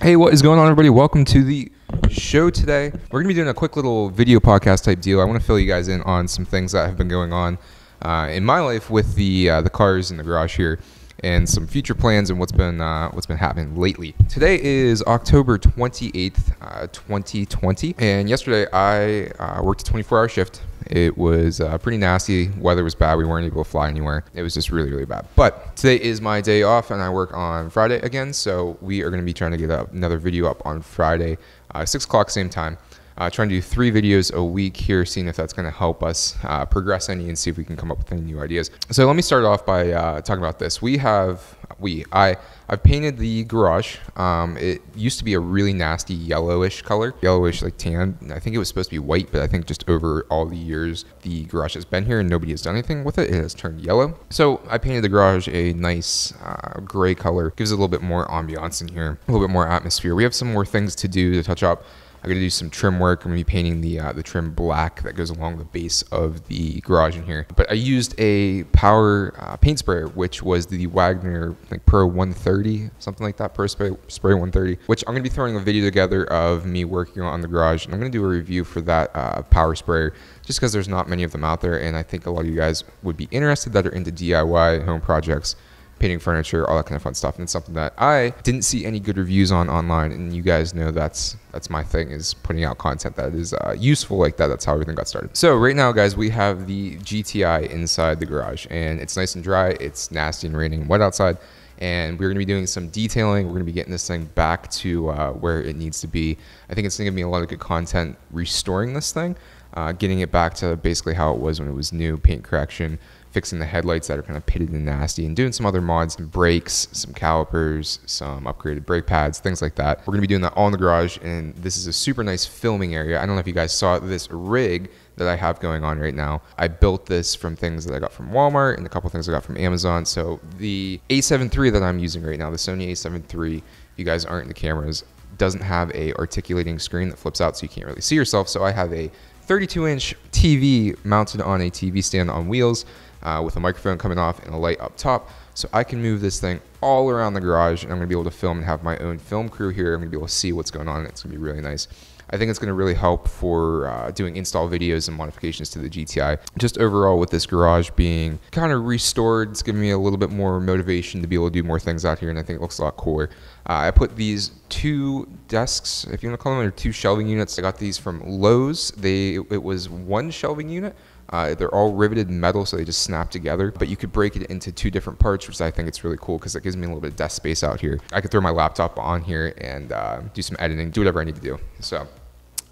Hey, what is going on, everybody? Welcome to the show today. We're going to be doing a quick little video podcast type deal. I want to fill you guys in on some things that have been going on in my life with the cars in the garage here, and some future plans and what's been happening lately. Today is October 28th, 2020, and yesterday I worked a 24-hour shift. It was pretty nasty. Weather was bad. We weren't able to fly anywhere. It was just really bad. But today is my day off, and I work on Friday again, so we are going to be trying to get another video up on Friday, 6 o'clock, same time. Trying to do 3 videos a week here, seeing if that's going to help us progress any and see if we can come up with any new ideas. So let me start off by talking about this. I've painted the garage. It used to be a really nasty yellowish color, yellowish like tan. I think it was supposed to be white, but I think just over all the years the garage has been here and nobody has done anything with it, it has turned yellow. So I painted the garage a nice gray color. Gives it a little bit more ambiance in here, a little bit more atmosphere. We have some more things to do to touch up. I'm going to do some trim work. I'm going to be painting the trim black that goes along the base of the garage in here. But I used a power paint sprayer, which was the Wagner like Pro 130, something like that, Pro Spray 130, which I'm going to be throwing a video together of me working on the garage. And I'm going to do a review for that power sprayer, just because there's not many of them out there. And I think a lot of you guys would be interested that are into DIY home projects, painting furniture, all that kind of fun stuff. And it's something that I didn't see any good reviews on online, and you guys know that's my thing, is putting out content that is useful like that. That's how everything got started. So right now, guys, we have the GTI inside the garage, and it's nice and dry. It's nasty and raining and wet outside, and we're going to be doing some detailing. We're going to be getting this thing back to where it needs to be. I think it's going to give me a lot of good content restoring this thing, getting it back to basically how it was when it was new, paint correction, fixing the headlights that are kind of pitted and nasty, and doing some other mods, some brakes, some calipers, some upgraded brake pads, things like that. We're gonna be doing that all in the garage, and this is a super nice filming area. I don't know if you guys saw this rig that I have going on right now. I built this from things that I got from Walmart and a couple things I got from Amazon. So the A7 III that I'm using right now, the Sony A7 III, if you guys aren't in the cameras, doesn't have a articulating screen that flips out so you can't really see yourself. So I have a 32-inch TV mounted on a TV stand on wheels, with a microphone coming off and a light up top, so I can move this thing all around the garage, and I'm going to be able to film and have my own film crew here. I'm going to be able to see what's going on. It's going to be really nice. I think it's going to really help for doing install videos and modifications to the GTI. Just overall, with this garage being kind of restored, it's giving me a little bit more motivation to be able to do more things out here, and I think it looks a lot cooler. I put these 2 desks, if you want to call them, or 2 shelving units. I got these from Lowe's. It was 1 shelving unit. They're all riveted metal, so they just snap together, but you could break it into 2 different parts, which I think it's really cool because it gives me a little bit of desk space out here. I could throw my laptop on here and do some editing, do whatever I need to do. So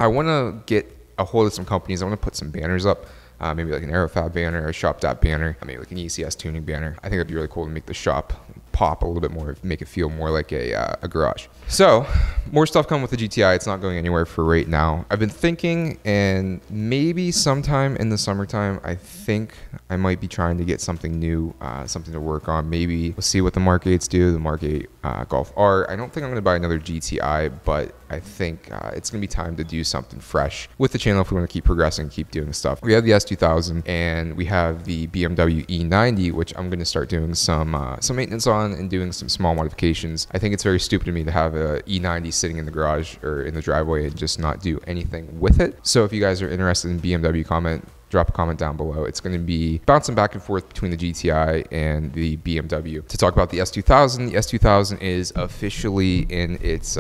I want to get a hold of some companies. I want to put some banners up, maybe like an Aerofab banner, a Shop.Dap banner, maybe like an ECS tuning banner. I think it'd be really cool to make the shop pop a little bit more, make it feel more like a garage. So more stuff coming with the GTI. It's not going anywhere for right now. I've been thinking, and maybe sometime in the summertime, I think I might be trying to get something new, something to work on. Maybe we'll see what the Mark-8s do, the Mark-8 Golf R. I don't think I'm going to buy another GTI, but I think it's going to be time to do something fresh with the channel if we want to keep progressing, keep doing stuff. We have the S2000, and we have the BMW E90, which I'm going to start doing some maintenance on and doing some small modifications. I think it's very stupid of me to have a E90 sitting in the garage or in the driveway and just not do anything with it. So if you guys are interested in BMW, drop a comment down below. It's going to be bouncing back and forth between the GTI and the BMW. To talk about the S2000, the S2000 is officially in its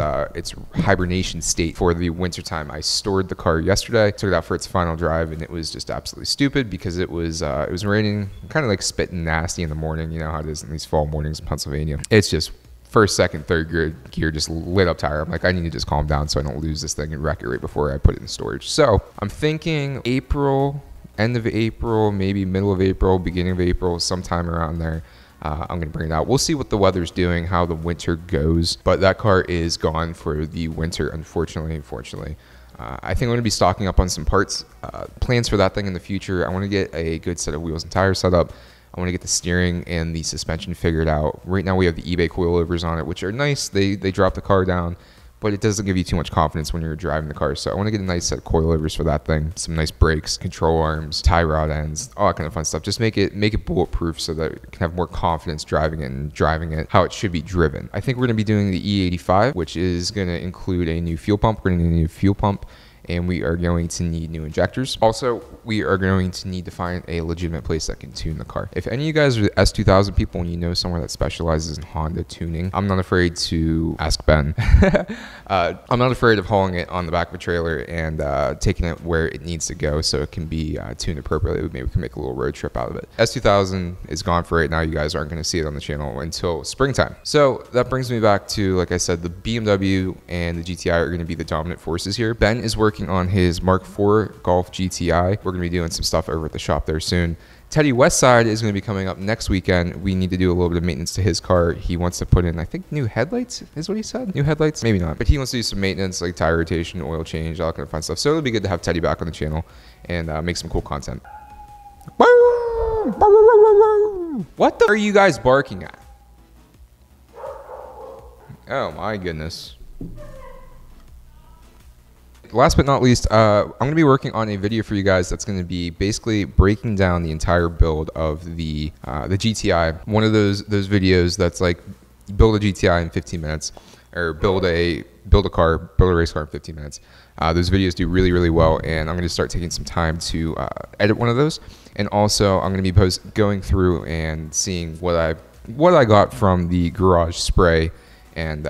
hibernation state for the wintertime. I stored the car yesterday, took it out for its final drive, and it was just absolutely stupid because it was raining, kind of like spitting nasty in the morning. You know how it is in these fall mornings in Pennsylvania. It's just first, second, third gear just lit up tire. I'm like, I need to just calm down so I don't lose this thing and wreck it right before I put it in storage. So I'm thinking April, end of April, maybe middle of April, beginning of April, sometime around there. I'm going to bring it out. We'll see what the weather's doing, how the winter goes. But that car is gone for the winter, unfortunately. I think I'm going to be stocking up on some parts. Plans for that thing in the future. I want to get a good set of wheels and tires set up. I want to get the steering and the suspension figured out. Right now we have the eBay coilovers on it, which are nice. They drop the car down, but it doesn't give you too much confidence when you're driving the car. So I want to get a nice set of coilovers for that thing, some nice brakes, control arms, tie rod ends, all that kind of fun stuff. Just make it bulletproof so that it can have more confidence driving it and driving it how it should be driven. I think we're going to be doing the E85, which is going to include a new fuel pump. We're going to need a new fuel pump, and we are going to need new injectors. Also, we are going to need to find a legitimate place that can tune the car. If any of you guys are the S2000 people and you know somewhere that specializes in Honda tuning, I'm not afraid to ask Ben. I'm not afraid of hauling it on the back of a trailer and taking it where it needs to go so it can be tuned appropriately. Maybe we can make a little road trip out of it. S2000 is gone for right now. You guys aren't going to see it on the channel until springtime. So that brings me back to, like I said, the BMW and the GTI are going to be the dominant forces here. Ben is working on his Mark IV Golf GTI. We're going to be doing some stuff over at the shop there soon. Teddy Westside is going to be coming up next weekend. We need to do a little bit of maintenance to his car. He wants to put in, I think, new headlights is what he said. New headlights? Maybe not. But he wants to do some maintenance, like tire rotation, oil change, all that kind of fun stuff. So it'll be good to have Teddy back on the channel and make some cool content. What the are you guys barking at? Oh my goodness. Last but not least, I'm going to be working on a video for you guys that's going to be basically breaking down the entire build of the GTI. One of those videos that's like build a GTI in 15 minutes, or build a race car in 15 minutes. Those videos do really, really well, and I'm going to start taking some time to edit one of those. And also, I'm going to be going through and seeing what I got from the garage spray and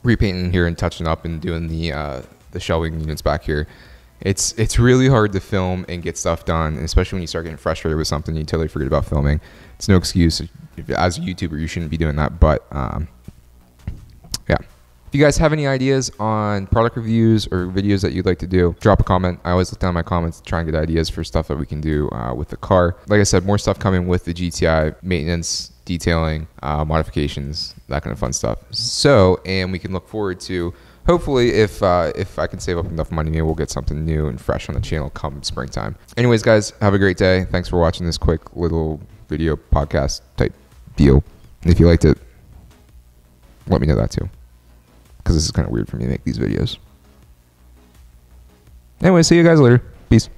repainting here and touching up and doing the shelving units back here. It's really hard to film and get stuff done, especially when you start getting frustrated with something, you totally forget about filming. It's no excuse. As a YouTuber, you shouldn't be doing that, but yeah. If you guys have any ideas on product reviews or videos that you'd like to do, drop a comment. I always look down my comments to try and get ideas for stuff that we can do with the car. Like I said, more stuff coming with the GTI, maintenance, detailing, modifications, that kind of fun stuff. So, and we can look forward to, hopefully, if I can save up enough money, maybe we'll get something new and fresh on the channel come springtime. Anyways, guys, have a great day. Thanks for watching this quick little video podcast type deal. And if you liked it, let me know that too, because this is kind of weird for me to make these videos. Anyway, see you guys later. Peace.